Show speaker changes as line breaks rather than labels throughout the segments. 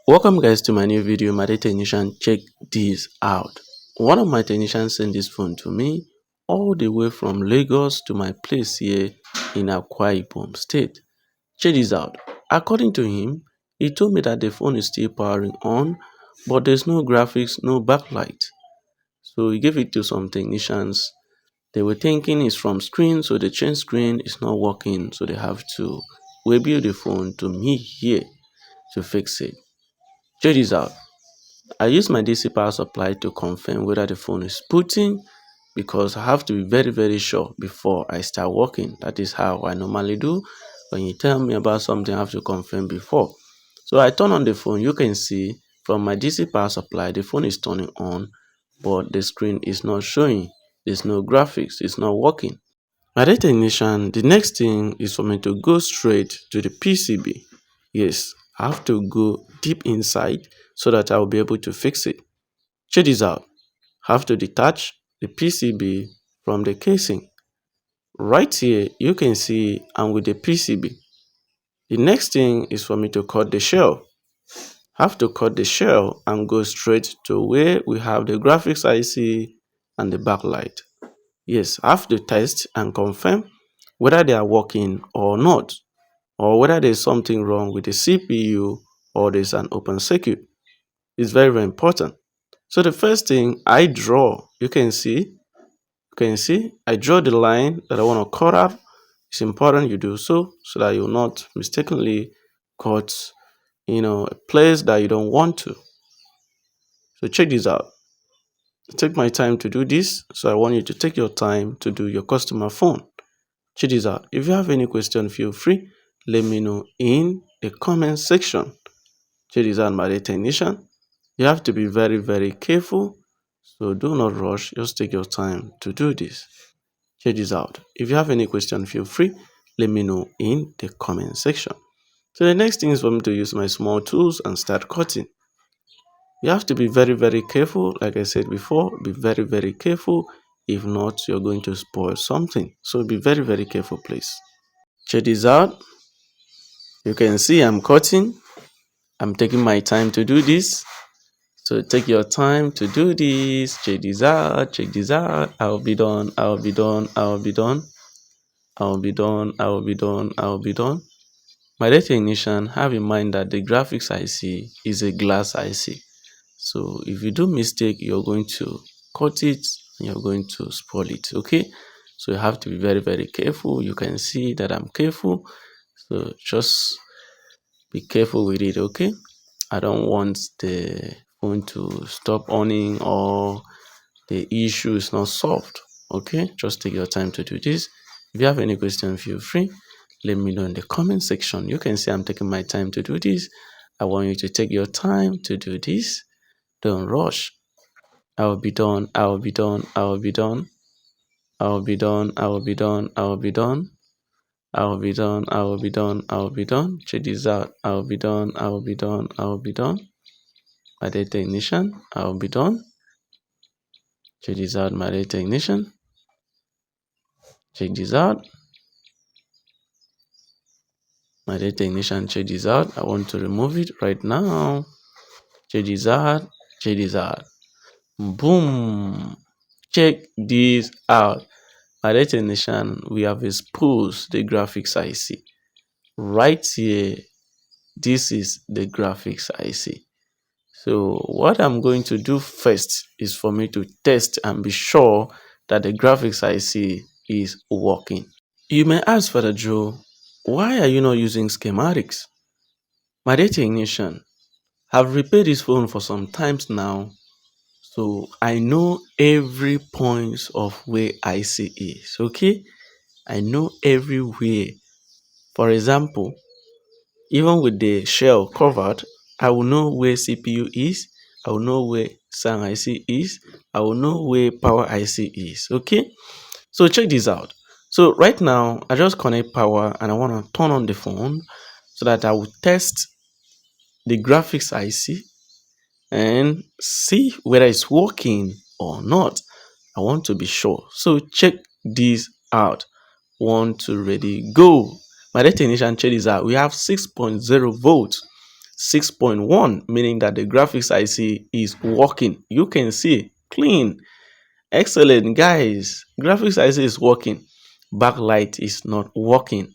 Welcome guys to my new video. My dear technician, check this out. One of my technicians sent this phone to me all the way from Lagos to my place here in Akwa Ibom State. Check this out. According to him, he told me that the phone is still powering on, but there's no graphics, no backlight. So he gave it to some technicians. They were thinking it's from screen, so the change screen is not working, so they have to rebuild the phone to me here to fix it. Check this out. I use my DC power supply to confirm whether the phone is booting because I have to be very sure before I start working. That is how I normally do. When you tell me about something, I have to confirm before. So I turn on the phone. You can see from my DC power supply, the phone is turning on, but the screen is not showing. There's no graphics. It's not working. My dear technician, the next thing is for me to go straight to the PCB. Yes, I have to go deep inside so that I will be able to fix it. Check this out. I have to detach the PCB from the casing. Right here, you can see I'm with the PCB. The next thing is for me to cut the shell. I have to cut the shell and go straight to where we have the graphics IC and the backlight. Yes, I have to test and confirm whether they are working or not, or whether there's something wrong with the CPU or there's an open circuit. It's very important. So the first thing I draw, I draw the line that I want to cut out. It's important you do so that you'll not mistakenly cut, a place that you don't want to. So check this out. I take my time to do this, so I want you to take your time to do your customer phone. Check this out. If you have any question, feel free. Let me know in the comment section. Check this out, my dear technician. You have to be very careful. So do not rush. Just take your time to do this. Check this out. If you have any question, feel free. Let me know in the comment section. So the next thing is for me to use my small tools and start cutting. You have to be very careful. Like I said before, be very careful. If not, you're going to spoil something. So be very careful, please. Check this out. You can see I'm cutting. I'm taking my time to do this. So take your time to do this. Check this out. Check this out. I'll be done. I'll be done. I'll be done. I'll be done. I'll be done. I'll be done. My dear technician, have in mind that the graphics IC is a glass IC. So if you do mistake, you're going to cut it and you're going to spoil it. Okay. So you have to be very careful. You can see that I'm careful. So just be careful with it. Okay. I don't want the phone to stop on or the issue is not solved. Okay, just take your time to do this. If you have any question, feel free. Let me know in the comment section. You can see I'm taking my time to do this. I want you to take your time to do this. Don't rush. I will be done. I will be done. I will be done. I will be done. I will be done. I will be done. I will be done. I will be done. I will be done. Check this out. I will be done. I will be done. I will be done. My dear technician, I will be done. Check this out, my dear technician. Check this out. My dear technician, check this out. I want to remove it right now. Check this out. Check this out. Boom. Check this out. My dear technician, we have exposed the graphics IC. Right here, this is the graphics IC. So what I'm going to do first is for me to test and be sure that the graphics IC is working. You may ask, Father Joe, why are you not using schematics? My dear technician, I've repaired this phone for some times now, so I know every point of where IC is, okay? I know everywhere. For example, even with the shell covered, I will know where CPU is, I will know where SAN IC is, I will know where power IC is, okay? So check this out. So right now, I just connect power and I want to turn on the phone so that I will test the graphics IC and see whether it's working or not. I want to be sure. So check this out. 1, 2, ready, go. My dear technician, check this out. We have 6.0 volts. 6.1, meaning that the graphics IC is working. You can see clean. Excellent, guys. Graphics IC is working. Backlight is not working.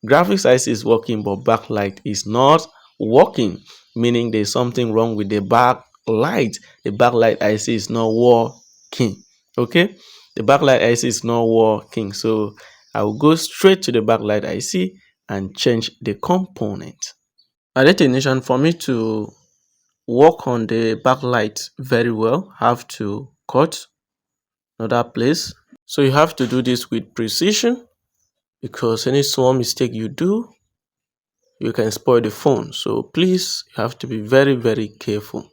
Graphics IC is working, but backlight is not working, meaning there's something wrong with the backlight. The backlight IC is not working. Okay, the backlight IC is not working. So I will go straight to the backlight IC and change the component. At that technician, for me to work on the backlight very well, have to cut another place. So you have to do this with precision, because any small mistake you do, you can spoil the phone. So please, you have to be very careful.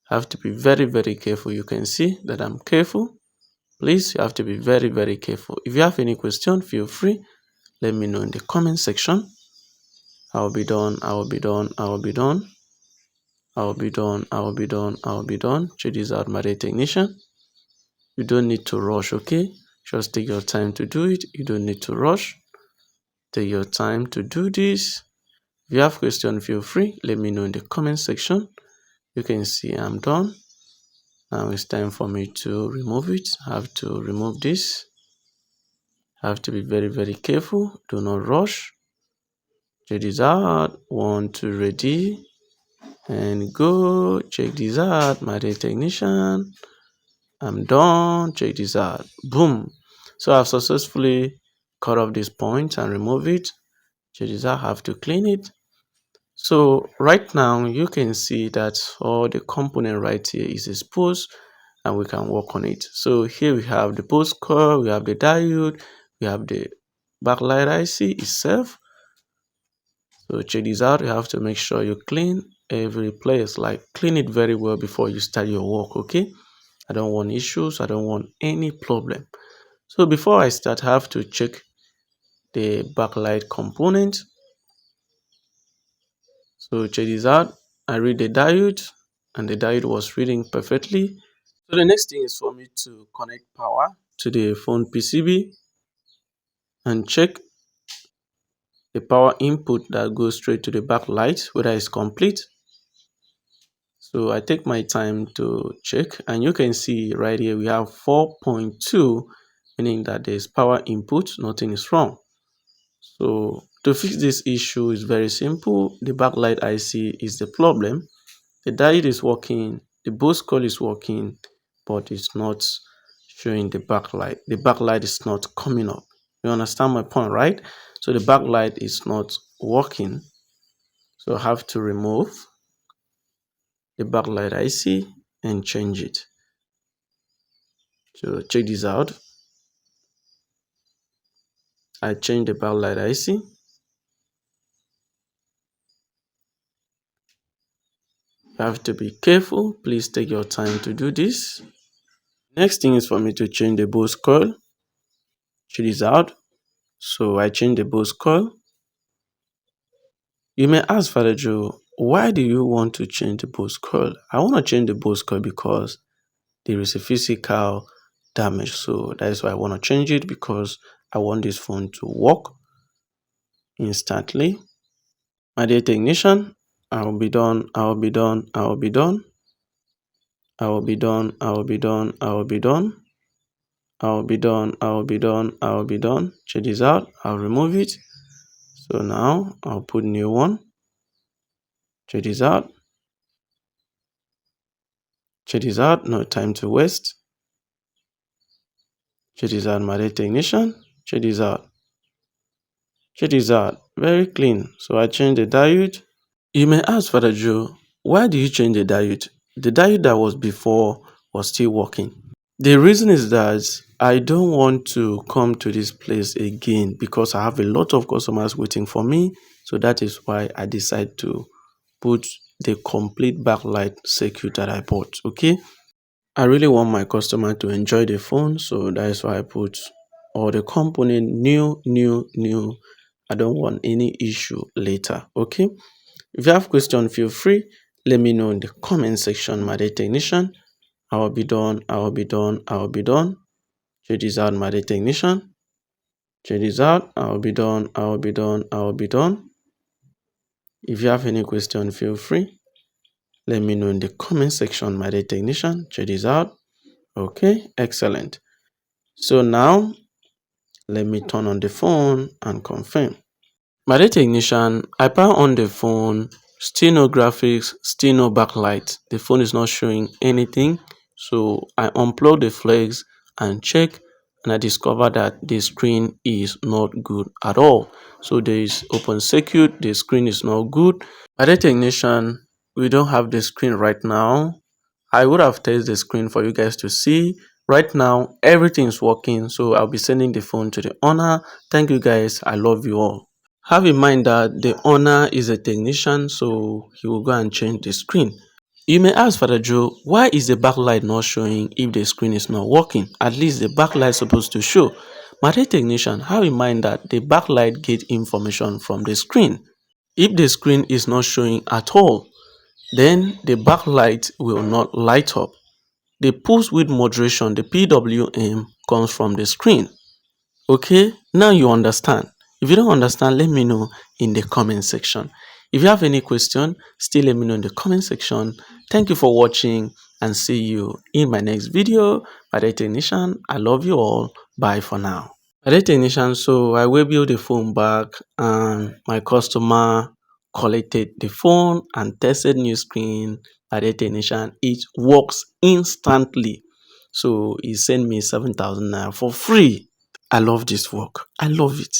Have to be very careful. You can see that I'm careful. Please, you have to be very careful. If you have any question, feel free, let me know in the comment section. I will be done. I will be done. I will be done. I will be done. I will be done. I will be done. Check this out, my dear technician. You don't need to rush, okay? Just take your time to do it. You don't need to rush. Take your time to do this. If you have question, feel free, let me know in the comment section. You can see I'm done. Now it's time for me to remove it. I have to remove this. I have to be very careful. Do not rush. Check this out. 1, 2, ready and go. Check this out, my dear technician. I'm done. Check this out. Boom. So I've successfully cut off this point and remove it. Check this out. I have to clean it. So right now you can see that all the component right here is exposed and we can work on it. So here we have the post core, we have the diode, we have the backlight IC itself. So check this out. You have to make sure you clean every place, like clean it very well before you start your work. Okay, I don't want issues, I don't want any problem. So before I start, I have to check the backlight component. So check this out. I read the diode and the diode was reading perfectly. So the next thing is for me to connect power to the phone PCB and check the power input that goes straight to the backlight, whether it's complete. So I take my time to check, and you can see right here we have 4.2, meaning that there's power input, nothing is wrong. So to fix this issue is very simple. The backlight IC is the problem. The diode is working, the boost coil is working, but it's not showing the backlight. The backlight is not coming up. You understand my point, right? So the backlight is not working. So I have to remove the backlight IC and change it. So check this out. I change the backlight IC. You have to be careful. Please take your time to do this. Next thing is for me to change the boost coil. Check this out. So I change the boost coil. You may ask, Father Joe, why do you want to change the boost coil? I want to change the boost coil because there is a physical damage. So that is why I want to change it, because I want this phone to work instantly. My dear technician, I will be done. I will be done. I will be done. I will be done. I will be done. I will be done. I will be done. I will be done. I will be done. Check this out. I'll remove it. So now I'll put new one. Check this out. Check this out. No time to waste. Check this out, my dear technician. Check this out. Check this out. Very clean. So I changed the diode. You may ask, Father Joe, why do you change the diode? The diode that was before was still working. The reason is that I don't want to come to this place again, because I have a lot of customers waiting for me. So that is why I decide to put the complete backlight circuit that I bought. Okay, I really want my customer to enjoy the phone, so that is why I put all the component new. I don't want any issue later. Okay, if you have question, feel free, let me know in the comment section, my dear technician. I will be done. I will be done. I will be done. Check this out, my dear technician. Check this out. I will be done. I will be done. I will be done. If you have any question, feel free. Let me know in the comment section, my dear technician. Check this out. Okay, excellent. So now, let me turn on the phone and confirm. My dear technician, I power on the phone, still no graphics, still no backlight. The phone is not showing anything. So I unplug the flex and check, and I discover that the screen is not good at all. So there is open circuit, the screen is not good. My dear technician, we don't have the screen right now. I would have tested the screen for you guys to see. Right now, everything is working. So I'll be sending the phone to the owner. Thank you guys. I love you all. Have in mind that the owner is a technician, so he will go and change the screen. You may ask, Father Joe, why is the backlight not showing if the screen is not working? At least the backlight is supposed to show. My dear technician, have in mind that the backlight gets information from the screen. If the screen is not showing at all, then the backlight will not light up. The pulse width moderation, the PWM, comes from the screen. Okay, now you understand. If you don't understand, let me know in the comment section. If you have any question, still let me know in the comment section. Thank you for watching and see you in my next video. My dear technician, I love you all. Bye for now. My dear technician, so I will build the phone back and my customer collected the phone and tested new screen. My dear technician, it works instantly. So he sent me 7,000 naira for free. I love this work. I love it.